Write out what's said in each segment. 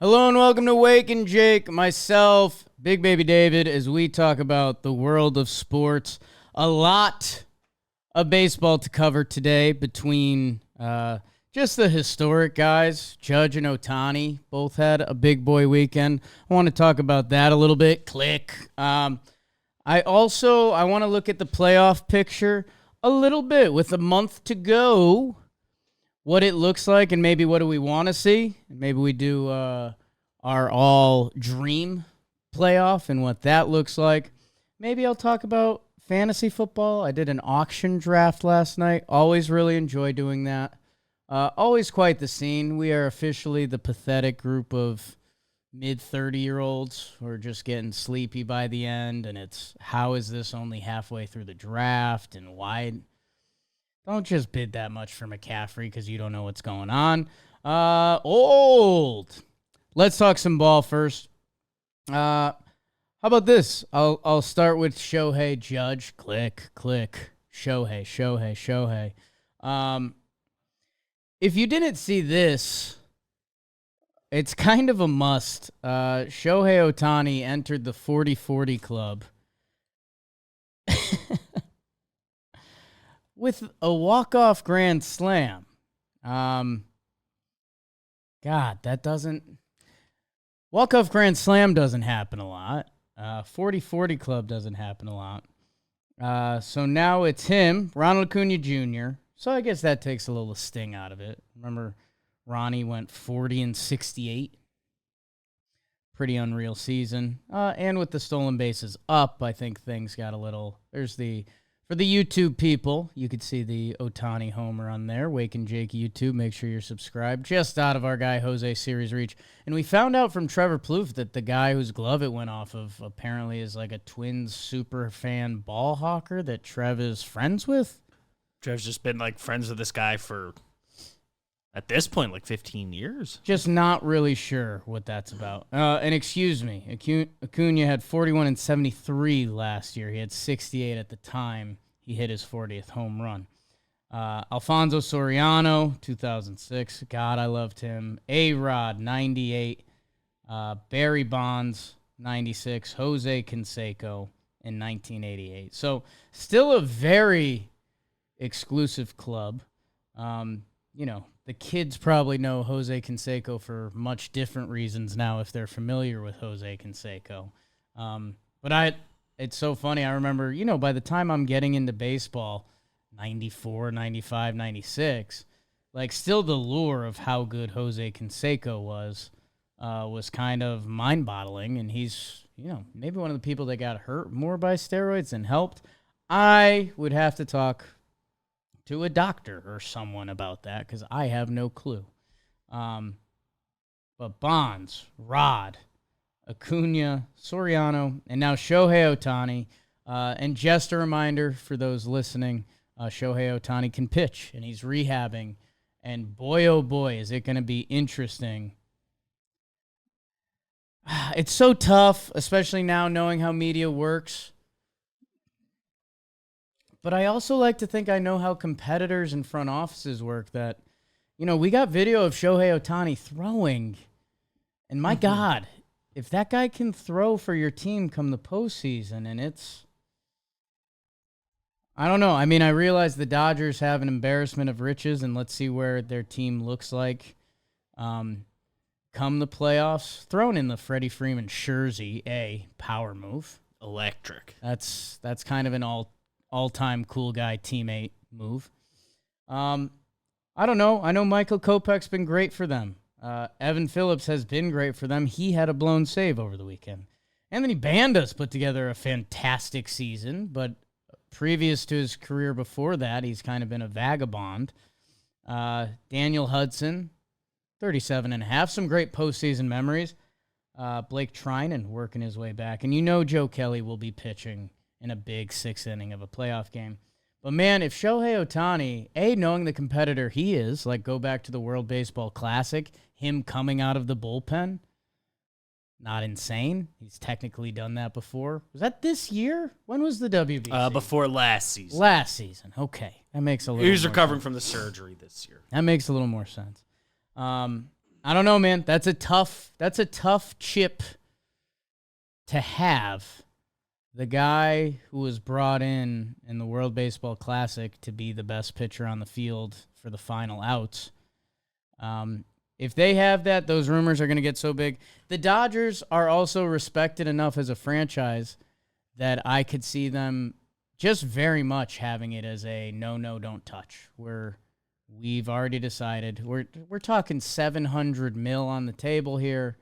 Hello and welcome to Talkin Jake, myself, Big Baby David, as we talk about the world of sports. A lot of baseball to cover today between just the historic guys. Judge and Ohtani both had a big boy weekend. I want to talk about that a little bit. Click. I want to look at the playoff picture a little bit with a month to go. What it looks like, and maybe what do we want to see. Maybe we do our all dream playoff and what that looks like. Maybe I'll talk about fantasy football. I did an auction draft last night. Always really enjoy doing that. Always quite the scene. We are officially the pathetic group of mid-30-year-olds who are just getting sleepy by the end, and it's, how is this only halfway through the draft, and why? Don't just bid that much for McCaffrey because you don't know what's going on. Old. Let's talk some ball first. How about this? I'll start with Shohei Judge. Click. Shohei. If you didn't see this, it's kind of a must. Shohei Ohtani entered the 40-40 club with a walk-off grand slam. God, that doesn't... Walk-off grand slam doesn't happen a lot. 40-40 club doesn't happen a lot. So now it's him, Ronald Acuna Jr. So I guess that takes a little sting out of it. Remember, Ronnie went 40-68. Pretty unreal season. And with the stolen bases up, I think things got a little... For the YouTube people, you could see the Ohtani homer on there. Talkin Jake YouTube. Make sure you're subscribed. Just out of our guy Jose series reach. And we found out from Trevor Plouffe that the guy whose glove it went off of apparently is like a Twins super fan ball hawker that Trev is friends with. Trev's just been like friends with this guy for, at this point, like 15 years. Just not really sure what that's about. And excuse me, Acuna had 41-73 last year. He had 68 at the time he hit his 40th home run. Alfonso Soriano, 2006. God, I loved him. A-Rod, 98. Barry Bonds, 96. Jose Canseco in 1988. So still a very exclusive club. The kids probably know Jose Canseco for much different reasons now if they're familiar with Jose Canseco. But it's so funny. I remember, by the time I'm getting into baseball, 94, 95, 96, like still the lure of how good Jose Canseco was kind of mind-boggling. And he's, maybe one of the people that got hurt more by steroids than helped. I would have to talk to a doctor or someone about that because I have no clue. But Bonds, Rod, Acuna, Soriano, and now Shohei Ohtani. And just a reminder for those listening, Shohei Ohtani can pitch, and he's rehabbing. And boy, oh boy, is it going to be interesting. It's so tough, especially now knowing how media works. But I also like to think I know how competitors and front offices work that, we got video of Shohei Ohtani throwing. And my God, if that guy can throw for your team come the postseason, and I don't know. I mean, I realize the Dodgers have an embarrassment of riches, and let's see where their team looks like come the playoffs. Thrown in the Freddie Freeman Scherzer, power move. Electric. That's kind of an all-time cool guy teammate move. I don't know. I know Michael Kopech's been great for them. Evan Phillips has been great for them. He had a blown save over the weekend. Anthony Banda's put together a fantastic season, but previous to his career before that, he's kind of been a vagabond. Daniel Hudson, 37.5. Some great postseason memories. Blake Trinan working his way back. And Joe Kelly will be pitching in a big sixth inning of a playoff game. But, man, if Shohei Ohtani, knowing the competitor he is, like go back to the World Baseball Classic, him coming out of the bullpen, not insane. He's technically done that before. Was that this year? When was the WBC? Before last season. Last season. Okay. That makes a little He was more recovering sense. from the surgery this year. That makes a little more sense. I don't know, man. That's a tough chip to have. The guy who was brought in the World Baseball Classic to be the best pitcher on the field for the final outs. If they have that, those rumors are going to get so big. The Dodgers are also respected enough as a franchise that I could see them just very much having it as a no, don't touch. We've already decided we're talking $700 million on the table here.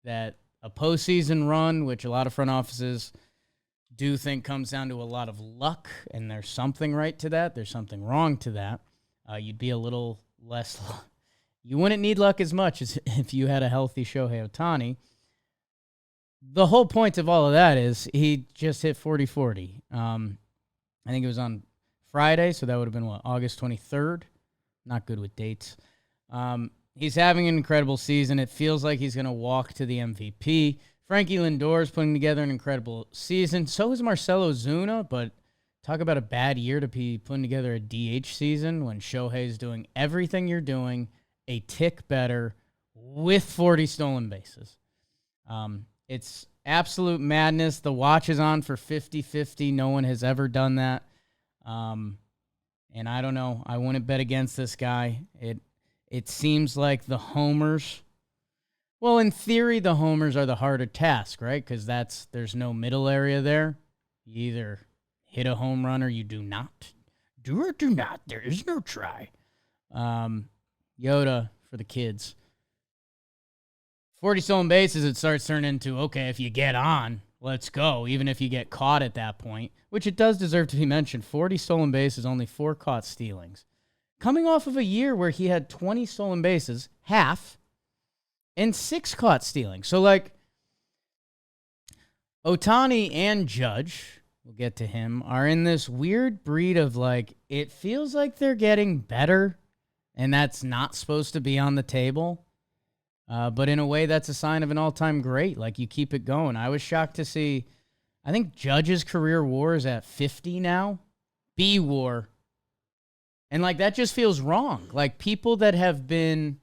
That a postseason run, which a lot of front offices do think comes down to a lot of luck, and there's something right to that. There's something wrong to that. You'd be a little less. You wouldn't need luck as much as if you had a healthy Shohei Ohtani. The whole point of all of that is he just hit 40-40. I think it was on Friday, so that would have been, August 23rd? Not good with dates. He's having an incredible season. It feels like he's going to walk to the MVP. Frankie Lindor is putting together an incredible season. So is Marcell Ozuna, but talk about a bad year to be putting together a DH season when Shohei's doing everything you're doing, a tick better, with 40 stolen bases. It's absolute madness. The watch is on for 50-50. No one has ever done that. And I don't know. I wouldn't bet against this guy. It seems like the homers. Well, in theory, the homers are the harder task, right? Because there's no middle area there. You either hit a home run or you do not. Do or do not. There is no try. Yoda for the kids. 40 stolen bases, it starts turning into, okay, if you get on, let's go, even if you get caught at that point, which it does deserve to be mentioned. 40 stolen bases, only 4 caught stealings. Coming off of a year where he had 20 stolen bases, half, and 6 caught stealing. So, Ohtani and Judge, we'll get to him, are in this weird breed of, it feels like they're getting better, and that's not supposed to be on the table. But in a way, that's a sign of an all-time great. You keep it going. I was shocked to see, I think Judge's career WAR is at 50 now. B-WAR. And, that just feels wrong. People that have been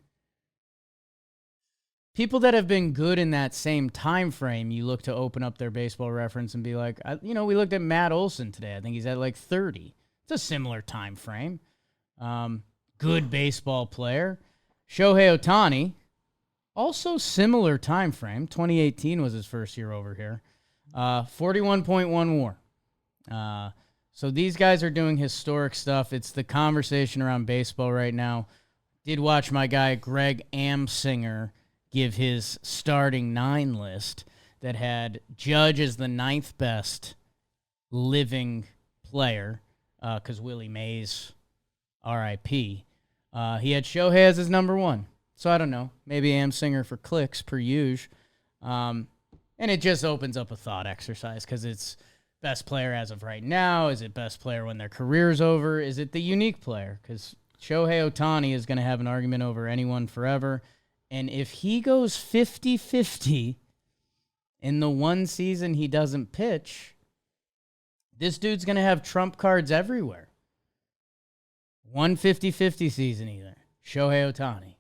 good in that same time frame, you look to open up their Baseball Reference and be like, we looked at Matt Olson today. I think he's at 30. It's a similar time frame. Good baseball player. Shohei Ohtani, also similar time frame. 2018 was his first year over here. 41.1 WAR. So these guys are doing historic stuff. It's the conversation around baseball right now. Did watch my guy Greg Amsinger give his starting 9 list that had Judge as the 9th best living player, because Willie Mays, R.I.P. He had Shohei as his number 1. So I don't know. Maybe Amsinger for clicks per usual. And it just opens up a thought exercise because it's best player as of right now. Is it best player when their career's over? Is it the unique player? Because Shohei Ohtani is going to have an argument over anyone forever. And if he goes 50-50 in the one season he doesn't pitch, this dude's going to have trump cards everywhere. One 50-50 season either. Shohei Ohtani.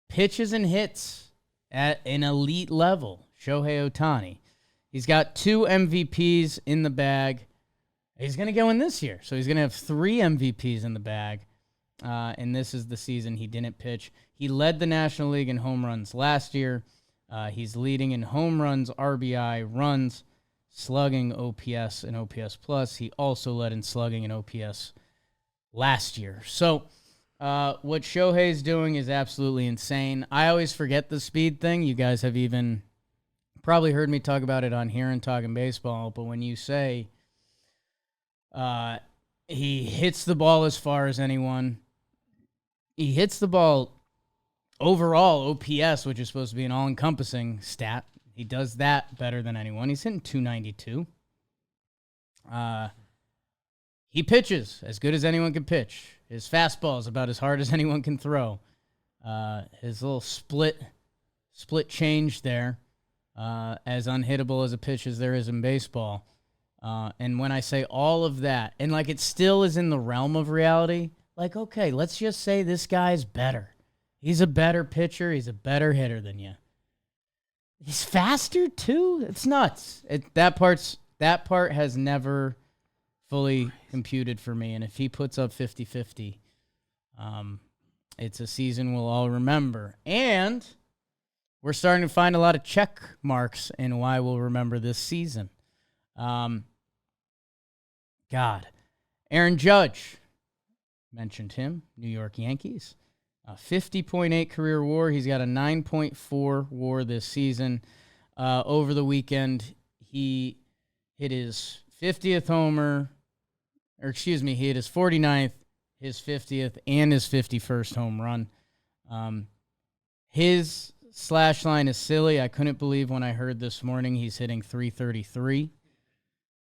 Pitches and hits at an elite level. Shohei Ohtani. He's got 2 MVPs in the bag. He's going to go in this year. So he's going to have 3 MVPs in the bag. And this is the season he didn't pitch. He led the National League in home runs last year. He's leading in home runs, RBI, runs, slugging, OPS, and OPS plus. He also led in slugging and OPS last year. So what Shohei's doing is absolutely insane. I always forget the speed thing. You guys have even probably heard me talk about it on here and Talkin Baseball, but when you say he hits the ball as far as anyone, he hits the ball overall OPS, which is supposed to be an all-encompassing stat. He does that better than anyone. He's hitting 292. He pitches as good as anyone can pitch. His fastball is about as hard as anyone can throw. His little split change there, as unhittable as a pitch as there is in baseball. And when I say all of that, and it still is in the realm of reality, okay, let's just say this guy's better. He's a better pitcher. He's a better hitter than you. He's faster too. It's nuts. That part has never fully computed for me. And if he puts up 50-50, it's a season we'll all remember. And we're starting to find a lot of check marks in why we'll remember this season. God. Aaron Judge. Mentioned him. New York Yankees. 50.8 career WAR. He's got a 9.4 WAR this season. Over the weekend, he hit his 50th homer. He hit his 49th, his 50th, and his 51st home run. His slash line is silly. I couldn't believe when I heard this morning he's hitting 333.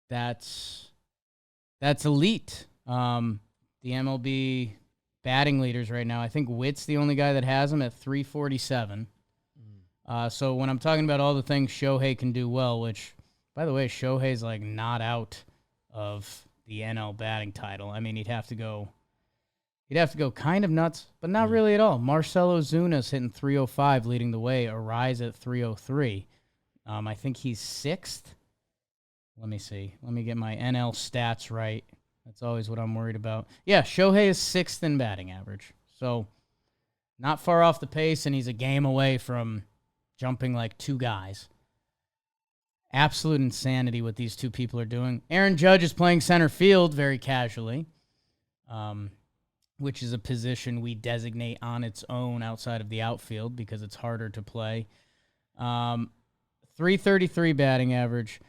That's elite. The MLB batting leaders right now, I think Witt's the only guy that has him at 347. So when I'm talking about all the things Shohei can do well, which, by the way, Shohei's like not out of the NL batting title. I mean, he'd have to go kind of nuts, but not really at all. Marcelo Zuna's hitting 305, leading the way. Arise at 303. I think he's sixth. Let me see. Let me get my NL stats right. That's always what I'm worried about. Yeah, Shohei is sixth in batting average. So not far off the pace, and he's a game away from jumping like two guys. Absolute insanity what these two people are doing. Aaron Judge is playing center field very casually, which is a position we designate on its own outside of the outfield because it's harder to play. 333 batting average,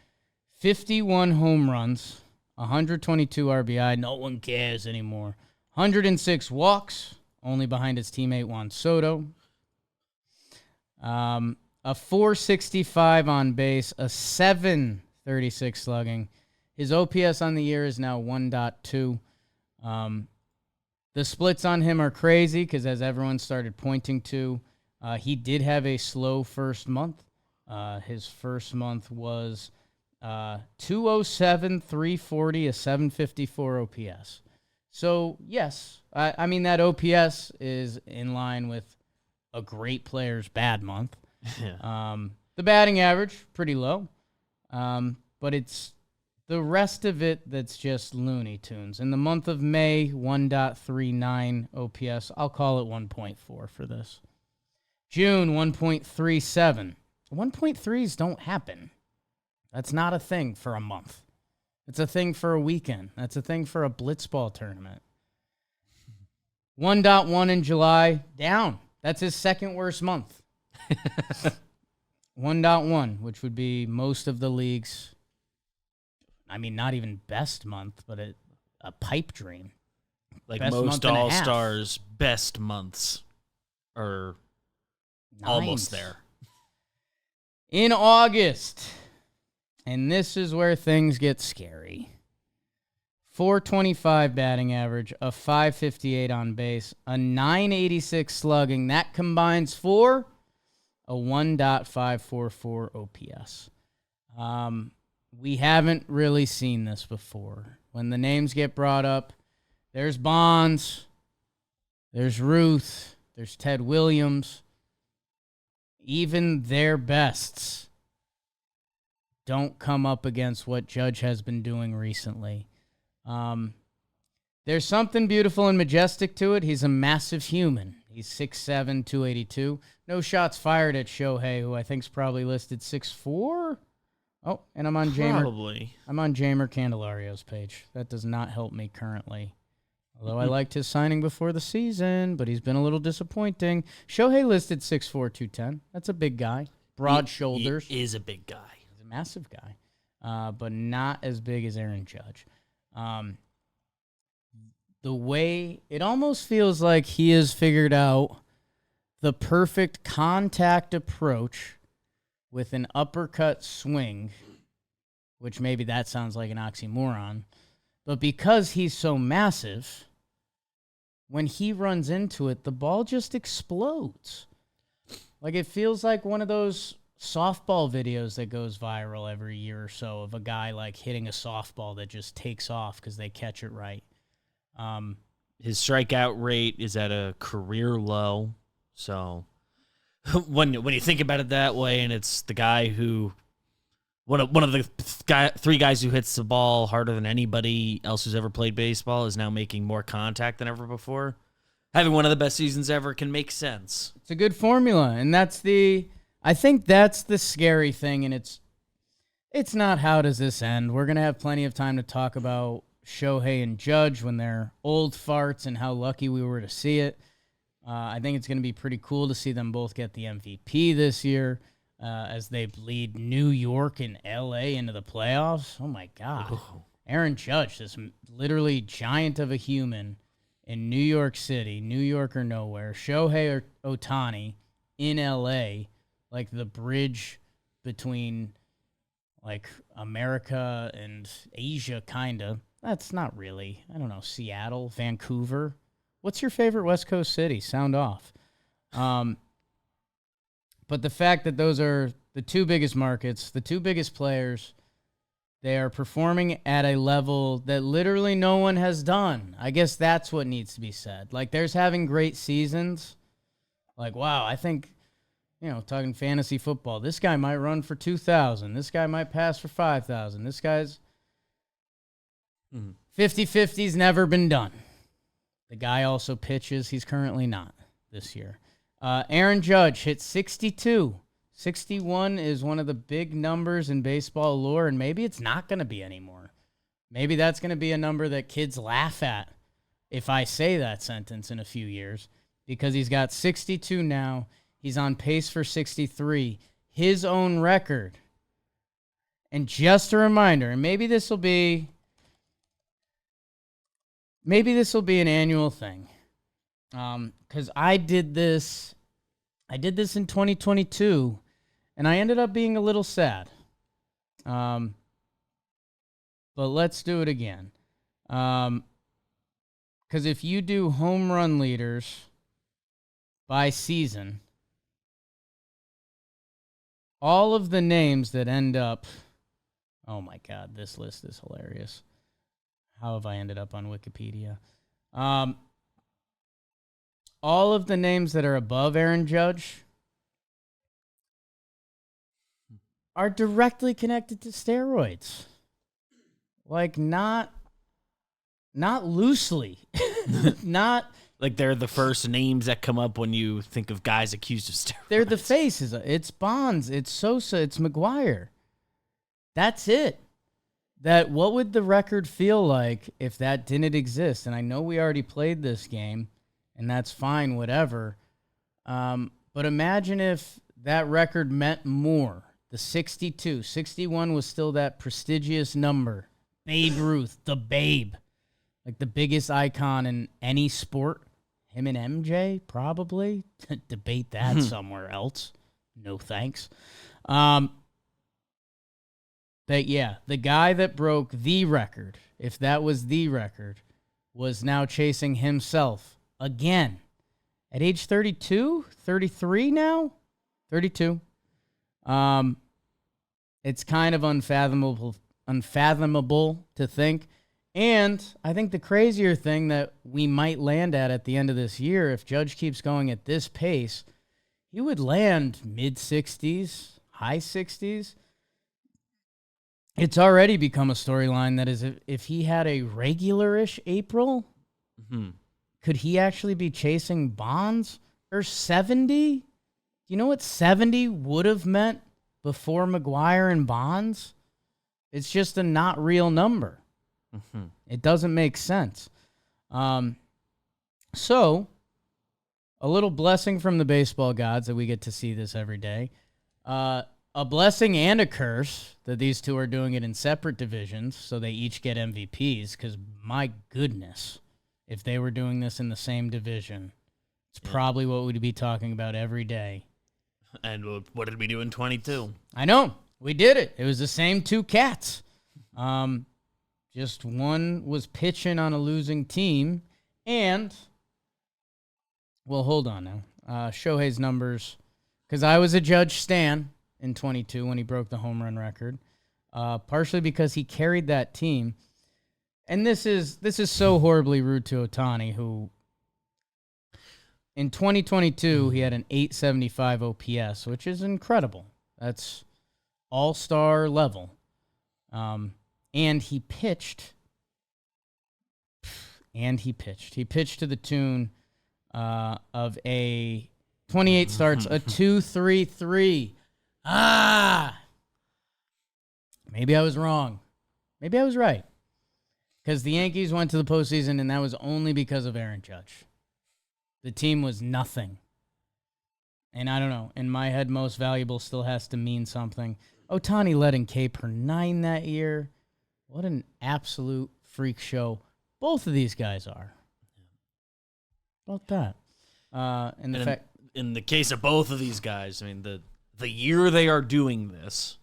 51 home runs, 122 RBI. No one cares anymore. 106 walks, only behind his teammate Juan Soto. A 465 on base, a 736 slugging. His OPS on the year is now 1.2. The splits on him are crazy because, as everyone started pointing to, he did have a slow first month. His first month was 207, 340, a 754 OPS. So, yes, I mean, that OPS is in line with a great player's bad month. Yeah. The batting average, pretty low. But it's the rest of it that's just Looney Tunes. In the month of May, 1.39 OPS. I'll call it 1.4 for this. June, 1.37. 1.3s don't happen. That's not a thing for a month. It's a thing for a weekend. That's a thing for a blitzball tournament. 1.1 in July, down. That's his second worst month. 1.1, which would be most of the league's, I mean, not even best month, but a pipe dream. Like best most All-Stars' best months are almost there. In August, and this is where things get scary. 425 batting average, a 558 on base, a 986 slugging. That combines for a 1.544 OPS. We haven't really seen this before. When the names get brought up, there's Bonds, there's Ruth, there's Ted Williams. Even their bests don't come up against what Judge has been doing recently. There's something beautiful and majestic to it. He's a massive human. He's 6'7", 282. No shots fired at Shohei, who I think is probably listed 6'4". Oh, and I'm on Jamer Candelario's page. That does not help me currently. Although I liked his signing before the season, but he's been a little disappointing. Shohei listed 6'4", 210. That's a big guy. Broad shoulders. He is a big guy. He's a massive guy, but not as big as Aaron Judge. The way it almost feels like he has figured out the perfect contact approach with an uppercut swing, which maybe that sounds like an oxymoron, but because he's so massive, when he runs into it, the ball just explodes. Like it feels like one of those softball videos that goes viral every year or so of a guy like hitting a softball that just takes off because they catch it right. His strikeout rate is at a career low, So when you think about it that way, and it's the guy who one of the three guys who hits the ball harder than anybody else who's ever played baseball is now making more contact than ever before. Having one of the best seasons ever can make sense. It's a good formula, and I think that's the scary thing, and it's not how does this end. We're going to have plenty of time to talk about Shohei and Judge when they're old farts and how lucky we were to see it. I think it's going to be pretty cool to see them both get the MVP this year as they lead New York and L.A. into the playoffs. Oh, my God. Ooh. Aaron Judge, this literally giant of a human in New York City, New York or nowhere. Shohei Ohtani in L.A., like the bridge between like America and Asia, kind of. That's not really. I don't know, Seattle, Vancouver. What's your favorite West Coast city? Sound off. But the fact that those are the two biggest markets, the two biggest players, they are performing at a level that literally no one has done. I guess that's what needs to be said. Like, there's having great seasons. Like, wow, I think, talking fantasy football, this guy might run for 2,000. This guy might pass for 5,000. This guy's 50-50's never been done. The guy also pitches. He's currently not this year. Aaron Judge hit 62. 61 is one of the big numbers in baseball lore, and maybe it's not going to be anymore. Maybe that's going to be a number that kids laugh at if I say that sentence in a few years, because he's got 62 now. He's on pace for 63, his own record. And just a reminder, and maybe this will be an annual thing, because I did this in 2022, and I ended up being a little sad. But let's do it again. Because if you do home run leaders by season, all of the names that end up, oh my God, this list is hilarious. How have I ended up on Wikipedia? All of the names that are above Aaron Judge are directly connected to steroids. Like, not loosely. Not like they're the first names that come up when you think of guys accused of steroids. They're the faces. It's Bonds, it's Sosa, it's McGuire. That's it. What would the record feel like if that didn't exist? And I know we already played this game, and that's fine, whatever. But imagine if that record meant more. The 62. 61 was still that prestigious number. Babe Ruth, the Babe. Like the biggest icon in any sport. Him and MJ, probably. Debate that somewhere else. No thanks. But yeah, the guy that broke the record, if that was the record, was now chasing himself again. At age 32? 33 now? 32. It's kind of unfathomable to think. And I think the crazier thing that we might land at the end of this year, if Judge keeps going at this pace, he would land mid-60s, high 60s. It's already become a storyline that is, if he had a regular-ish April, could he actually be chasing Bonds? Or 70? You know what 70 would have meant before McGuire and Bonds? It's just a not real number. It doesn't make sense. So, a little blessing from the baseball gods that we get to see this every day. A blessing and a curse that these two are doing it in separate divisions, so they each get MVPs, because my goodness, if they were doing this in the same division, it's probably what we'd be talking about every day. And what did we do in 22? I know. We did it. It was the same two cats. Just one was pitching on a losing team, and, well, hold on now. Shohei's numbers, because I was a Judge stan in 22 when he broke the home run record, partially because he carried that team. And this is so horribly rude to Ohtani, who in 2022, he had an 875 OPS, which is incredible. That's all-star level. And he pitched. He pitched to the tune of a 28 starts, a 2.33. Maybe I was wrong. Maybe I was right. Because the Yankees went to the postseason, and that was only because of Aaron Judge. The team was nothing. And I don't know. In my head, most valuable still has to mean something. Ohtani led in K per 9 that year. What an absolute freak show both of these guys are. About that. In the case of both of these guys, I mean, the year they are doing this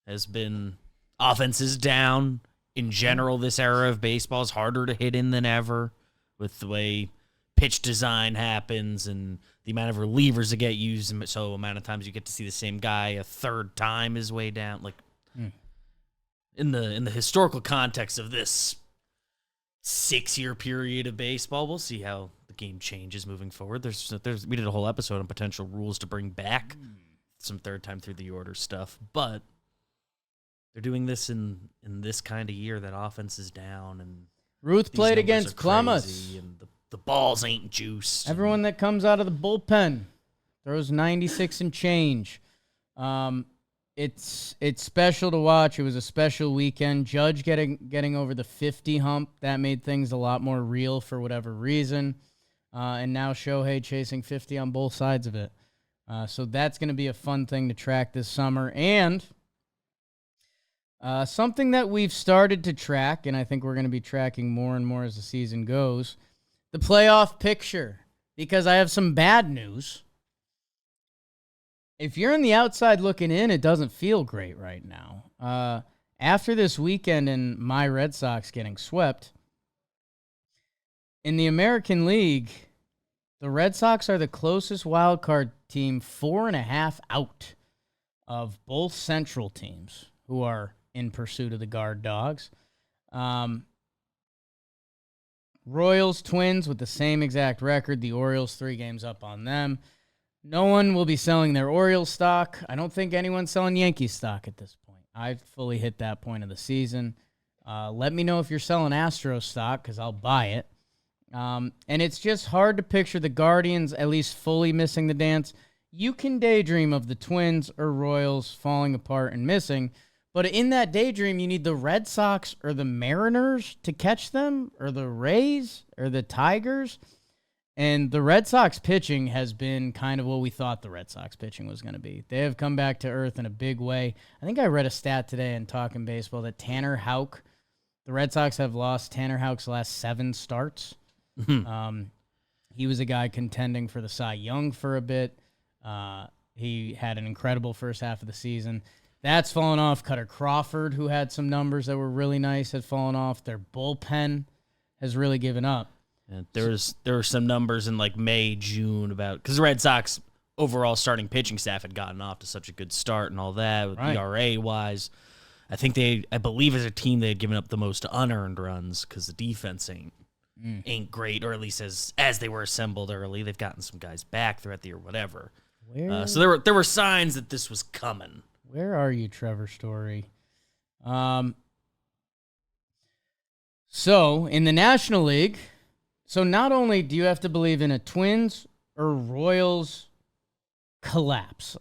has been offenses down. In general, this era of baseball is harder to hit in than ever with the way pitch design happens and the amount of relievers that get used. So the amount of times you get to see the same guy a third time is way down. Like in the historical context of this 6-year period of baseball, we'll see how the game changes moving forward. We did a whole episode on potential rules to bring back some third time through the order stuff, but they're doing this in this kind of year that offense is down and Ruth played against Columbus and the balls ain't juiced. Everyone that comes out of the bullpen throws 96 and change. It's special to watch. It was a special weekend. Judge getting over the 50 hump, that made things a lot more real for whatever reason. And now Shohei chasing 50 on both sides of it. So that's going to be a fun thing to track this summer. And something that we've started to track, and I think we're going to be tracking more and more as the season goes, the playoff picture. Because I have some bad news. If you're on the outside looking in, it doesn't feel great right now. After this weekend and my Red Sox getting swept, in the American League, the Red Sox are the closest wild card team, 4.5 out of both Central teams who are in pursuit of the Guard Dogs. Royals, Twins with the same exact record. The Orioles 3 games up on them. No one will be selling their Orioles stock. I don't think anyone's selling Yankees stock at this point. I've fully hit that point of the season. Let me know if you're selling Astros stock because I'll buy it. And it's just hard to picture the Guardians at least fully missing the dance. You can daydream of the Twins or Royals falling apart and missing, but in that daydream, you need the Red Sox or the Mariners to catch them, or the Rays or the Tigers. And the Red Sox pitching has been kind of what we thought the Red Sox pitching was going to be. They have come back to earth in a big way. I think I read a stat today in Talkin Baseball that Tanner Houck, the Red Sox have lost Tanner Houck's last 7 starts. He was a guy contending for the Cy Young for a bit. He had an incredible first half of the season. That's fallen off. Cutter Crawford, who had some numbers that were really nice, had fallen off. Their bullpen has really given up. And there were some numbers in like May, June about because the Red Sox overall starting pitching staff had gotten off to such a good start and all that with ERA wise. I believe as a team they had given up the most unearned runs because the defense ain't great, or at least as they were assembled early. They've gotten some guys back throughout the year, whatever. So there were signs that this was coming. Where are you, Trevor Story? So in the National League, so not only do you have to believe in a Twins or Royals collapse,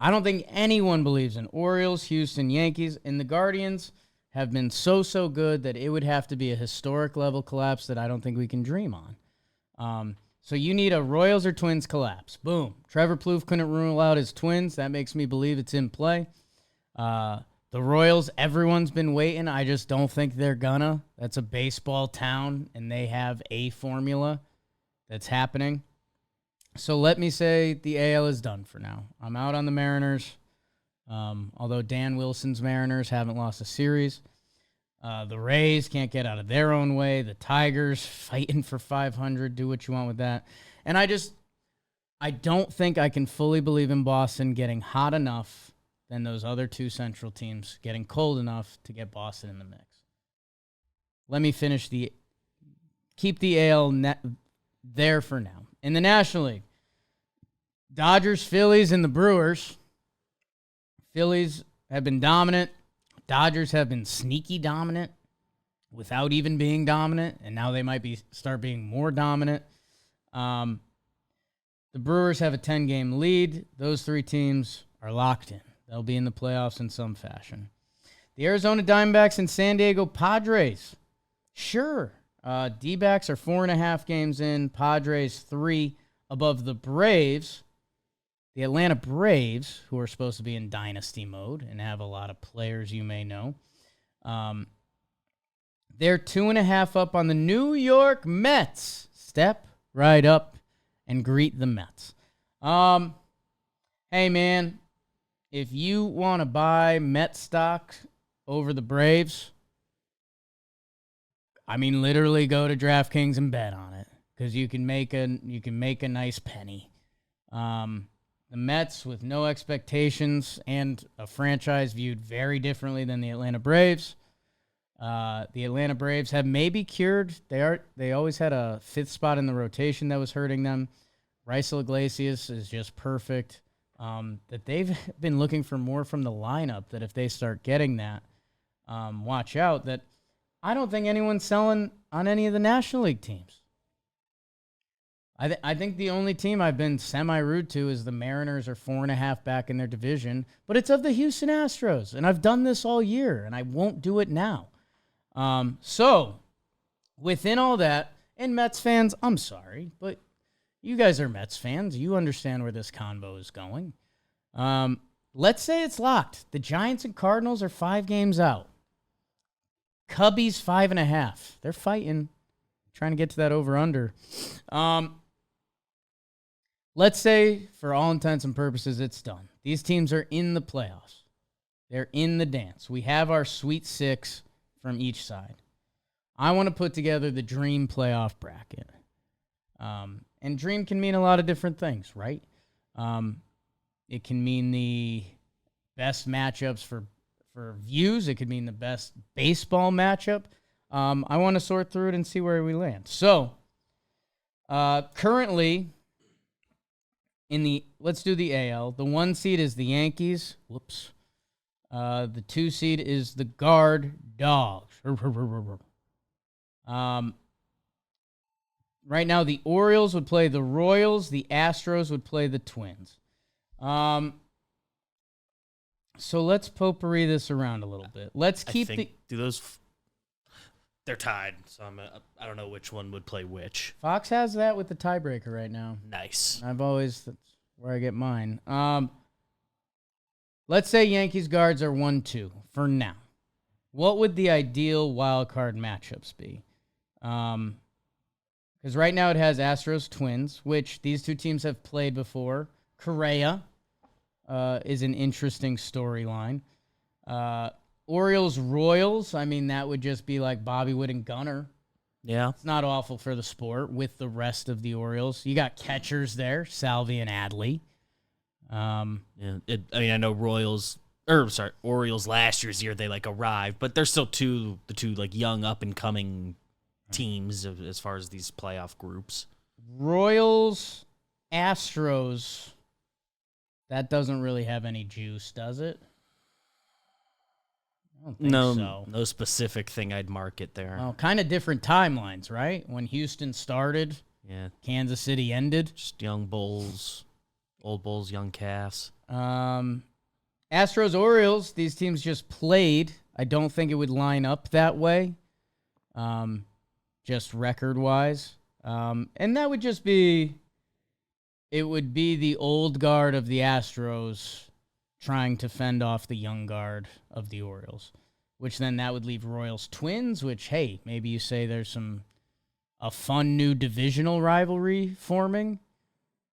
I don't think anyone believes in Orioles, Houston, Yankees, and the Guardians have been so good that it would have to be a historic level collapse that I don't think we can dream on. So you need a Royals or Twins collapse. Boom. Trevor Plouffe couldn't rule out his Twins. That makes me believe it's in play. The Royals, everyone's been waiting. I just don't think they're gonna. That's a baseball town, and they have a formula that's happening. So let me say the AL is done for now. I'm out on the Mariners, although Dan Wilson's Mariners haven't lost a series. The Rays can't get out of their own way. The Tigers fighting for 500. Do what you want with that. And I don't think I can fully believe in Boston getting hot enough than those other 2 Central teams getting cold enough to get Boston in the mix. Let me keep the AL there for now. In the National League, Dodgers, Phillies, and the Brewers. Phillies have been dominant. Dodgers have been sneaky dominant without even being dominant, and now they might start being more dominant. The Brewers have a 10-game lead. Those three teams are locked in. They'll be in the playoffs in some fashion. The Arizona Diamondbacks and San Diego Padres. Sure. D-backs are 4.5 games in. Padres 3 above the Braves. The Atlanta Braves, who are supposed to be in dynasty mode and have a lot of players you may know, they're 2.5 up on the New York Mets. Step right up and greet the Mets. Hey, man, if you want to buy Met stock over the Braves, I mean, literally go to DraftKings and bet on it because you can make a nice penny. The Mets, with no expectations and a franchise viewed very differently than the Atlanta Braves. The Atlanta Braves have maybe cured. They always had a 5th spot in the rotation that was hurting them. Raisel Iglesias is just perfect. That they've been looking for more from the lineup. That if they start getting that, watch out. That I don't think anyone's selling on any of the National League teams. I think the only team I've been semi-rude to is the Mariners are 4.5 back in their division, but it's of the Houston Astros, and I've done this all year, and I won't do it now. So, within all that, and Mets fans, I'm sorry, but you guys are Mets fans. You understand where this convo is going. Let's say it's locked. The Giants and Cardinals are 5 games out. Cubbies 5.5. They're fighting, trying to get to that over-under. Let's say, for all intents and purposes, it's done. These teams are in the playoffs. They're in the dance. We have our Sweet 6 from each side. I want to put together the dream playoff bracket. And dream can mean a lot of different things, right? It can mean the best matchups for views. It could mean the best baseball matchup. I want to sort through it and see where we land. So, currently, let's do the AL. The 1 seed is the Yankees. Whoops. The 2 seed is the Guard Dogs. Right now, the Orioles would play the Royals. The Astros would play the Twins. So let's potpourri this around a little bit. Let's keep they're tied, so I don't know which one would play which. Fox has that with the tiebreaker right now. Nice. That's where I get mine. Let's say Yankees Guards are 1-2 for now. What would the ideal wild card matchups be? Because right now it has Astros Twins, which these two teams have played before. Correa is an interesting storyline. Orioles Royals, I mean, that would just be like Bobby Witt and Gunnar. Yeah. It's not awful for the sport with the rest of the Orioles. You got catchers there, Salvi and Adley. I know Orioles last year's year, they arrived, but they're still the two young up and coming teams as far as these playoff groups. Royals, Astros, that doesn't really have any juice, does it? I don't think so. No specific thing I'd market there. Oh, kind of different timelines, right? When Houston started, Kansas City ended. Just young bulls, old bulls, young calves. Astros, Orioles, these teams just played. I don't think it would line up that way, just record-wise. And that would just be, it would be the old guard of the Astros trying to fend off the young guard of the Orioles, which then that would leave Royals Twins, which, hey, maybe you say there's a fun new divisional rivalry forming.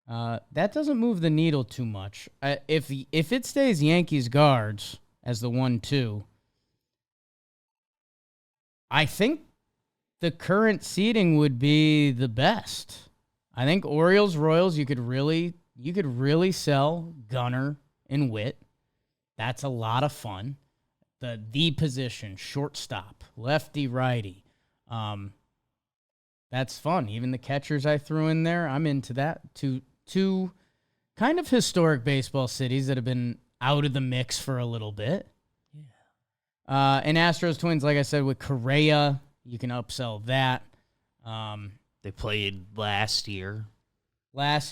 That doesn't move the needle too much. If it stays Yankees Guards as the 1-2, I think the current seeding would be the best. I think Orioles Royals you could really sell Gunnar and Witt. That's a lot of fun. The position, shortstop, lefty, righty. That's fun. Even the catchers I threw in there, I'm into that. Two kind of historic baseball cities that have been out of the mix for a little bit. Yeah. And Astros Twins, like I said, with Correa, you can upsell that. They played last year. That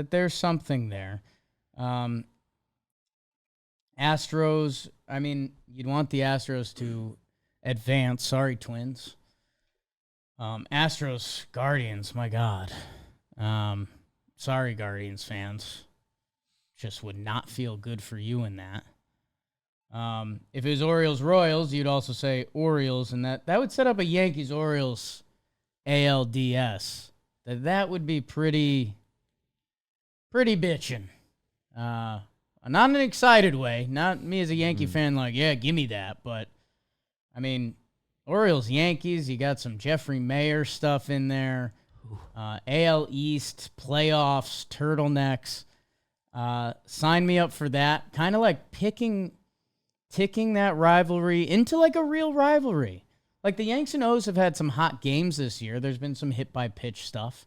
there's something there. Astros, I mean, you'd want the Astros to advance. Sorry, Twins. Astros, Guardians, my God. Sorry, Guardians fans. Just would not feel good for you in that. If it was Orioles-Royals, you'd also say Orioles, and that would set up a Yankees-Orioles ALDS. That would be pretty bitchin'. Not in an excited way. Not me as a Yankee fan like, yeah, give me that. But, I mean, Orioles, Yankees, you got some Jeffrey Mayer stuff in there. AL East, playoffs, turtlenecks. Sign me up for that. Kind of like ticking that rivalry into like a real rivalry. Like the Yanks and O's have had some hot games this year. There's been some hit-by-pitch stuff.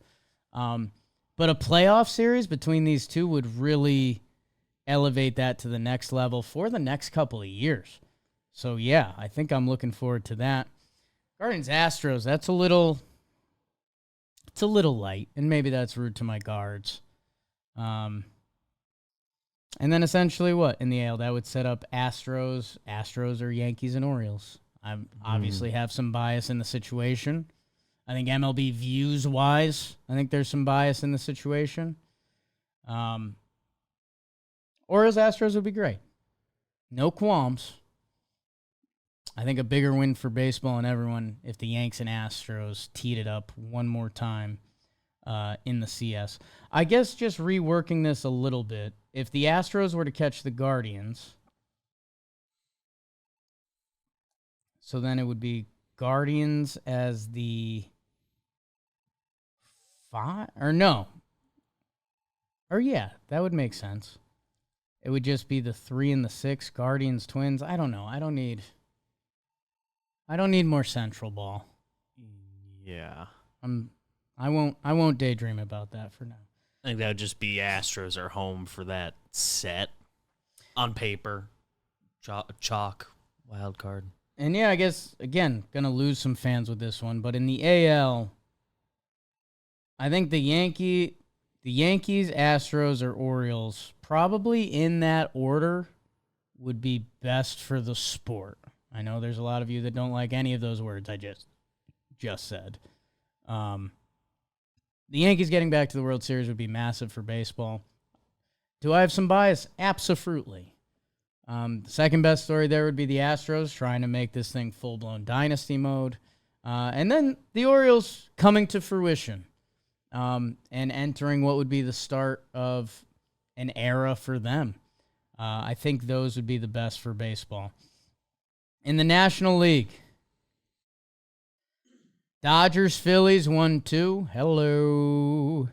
But a playoff series between these two would really elevate that to the next level for the next couple of years. So, yeah, I think I'm looking forward to that. Guardians-Astros, that's a little light, and maybe that's rude to my Guards. And then essentially what? In the AL, that would set up Astros or Yankees and Orioles. I obviously have some bias in the situation. I think MLB views-wise, I think there's some bias in the situation. Orioles-Astros would be great. No qualms. I think a bigger win for baseball and everyone if the Yanks and Astros teed it up one more time in the CS. I guess just reworking this a little bit, if the Astros were to catch the Guardians, so then it would be Guardians as the 5, or no. Or yeah, that would make sense. It would just be the 3 and the 6, Guardians, Twins. I don't know. I don't need more Central ball. Yeah. I won't daydream about that for now. I think that would just be Astros are home for that set on paper. Chalk, wild card. And yeah, I guess, again, going to lose some fans with this one. But in the AL, I think the Yankees, Astros, or Orioles, probably in that order, would be best for the sport. I know there's a lot of you that don't like any of those words I just said. The Yankees getting back to the World Series would be massive for baseball. Do I have some bias? Absolutely. The second best story there would be the Astros trying to make this thing full-blown dynasty mode. And then the Orioles coming to fruition and entering what would be the start of an era for them. I think those would be the best for baseball. In the National League, Dodgers, Phillies, 1-2. Hello.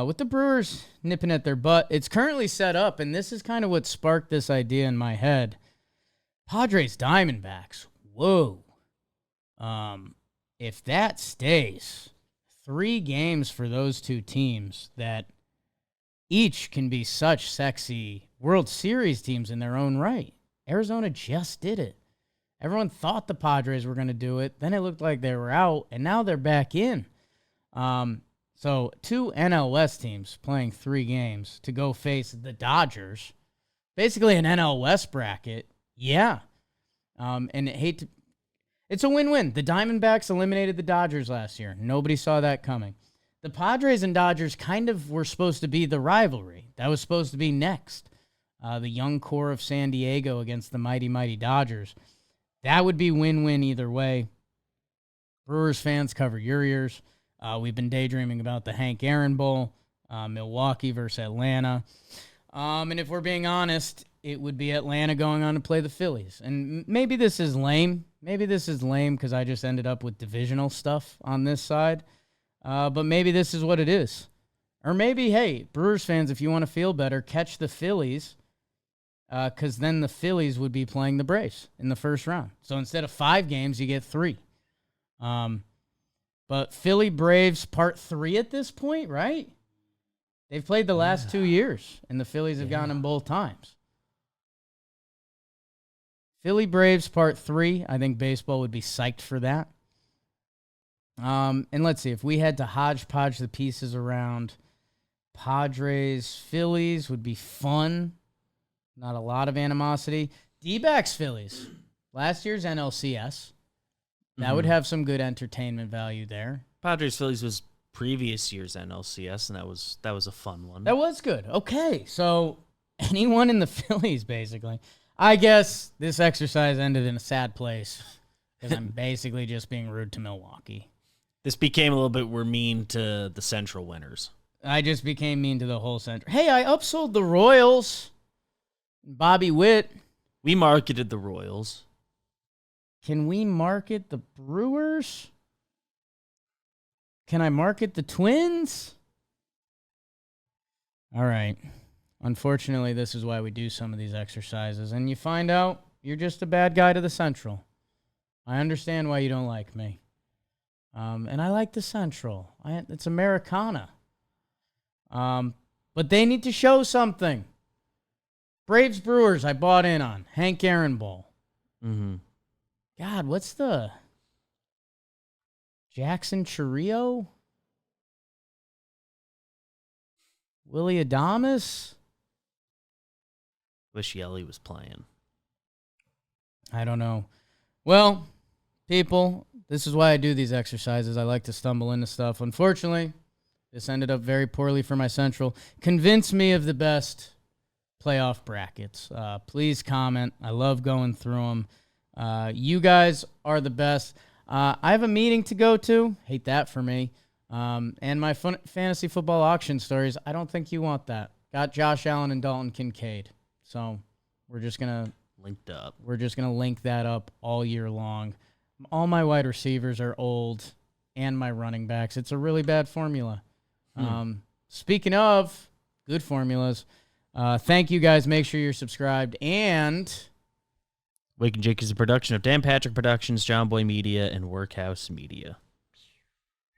With the Brewers nipping at their butt, it's currently set up, and this is kind of what sparked this idea in my head. Padres, Diamondbacks. Whoa. If that stays, 3 games for those two teams that each can be such sexy World Series teams in their own right. Arizona just did it. Everyone thought the Padres were going to do it. Then it looked like they were out, and now they're back in. So 2 NL West teams playing 3 games to go face the Dodgers. Basically an NL West bracket. Yeah. It's a win-win. The Diamondbacks eliminated the Dodgers last year. Nobody saw that coming. The Padres and Dodgers kind of were supposed to be the rivalry. That was supposed to be next. The young core of San Diego against the mighty, mighty Dodgers. That would be win-win either way. Brewers fans, cover your ears. We've been daydreaming about the Hank Aaron Bowl, Milwaukee versus Atlanta. And if we're being honest, it would be Atlanta going on to play the Phillies. And maybe this is lame. Maybe this is lame because I just ended up with divisional stuff on this side. But maybe this is what it is. Or maybe, hey, Brewers fans, if you want to feel better, catch the Phillies. Because then the Phillies would be playing the Braves in the first round. So instead of 5 games, you get 3. But Philly Braves part 3 at this point, right? They've played the last 2 years, and the Phillies have gotten them both times. Philly Braves Part 3. I think baseball would be psyched for that. And let's see. If we had to hodgepodge the pieces around, Padres, Phillies would be fun. Not a lot of animosity. D-backs Phillies. Last year's NLCS. That would have some good entertainment value there. Padres Phillies was previous year's NLCS, and that was a fun one. That was good. Okay, so anyone in the Phillies, basically. I guess this exercise ended in a sad place because I'm basically just being rude to Milwaukee. This became a little bit we're mean to the Central winners. I just became mean to the whole Central. Hey, I upsold the Royals. Bobby Witt. We marketed the Royals. Can we market the Brewers? Can I market the Twins? All right. Unfortunately, this is why we do some of these exercises. And you find out you're just a bad guy to the Central. I understand why you don't like me. And I like the Central. It's Americana. But they need to show something. Braves Brewers, I bought in on. Hank Aaron Bowl. Mm-hmm. God, what's the Jackson Chourio? Willie Adames? Wish Yelly was playing. I don't know. Well, people, this is why I do these exercises. I like to stumble into stuff. Unfortunately, this ended up very poorly for my Central. Convince me of the best playoff brackets. Please comment. I love going through them. You guys are the best. I have a meeting to go to. Hate that for me. And my fantasy football auction stories, I don't think you want that. Got Josh Allen and Dalton Kincaid. So we're just going to linked up. We're just going to link that up all year long. All my wide receivers are old and my running backs. It's a really bad formula. Speaking of good formulas, thank you guys. Make sure you're subscribed. And Wake and Jake is a production of Dan Patrick Productions, John Boy Media, and Workhouse Media.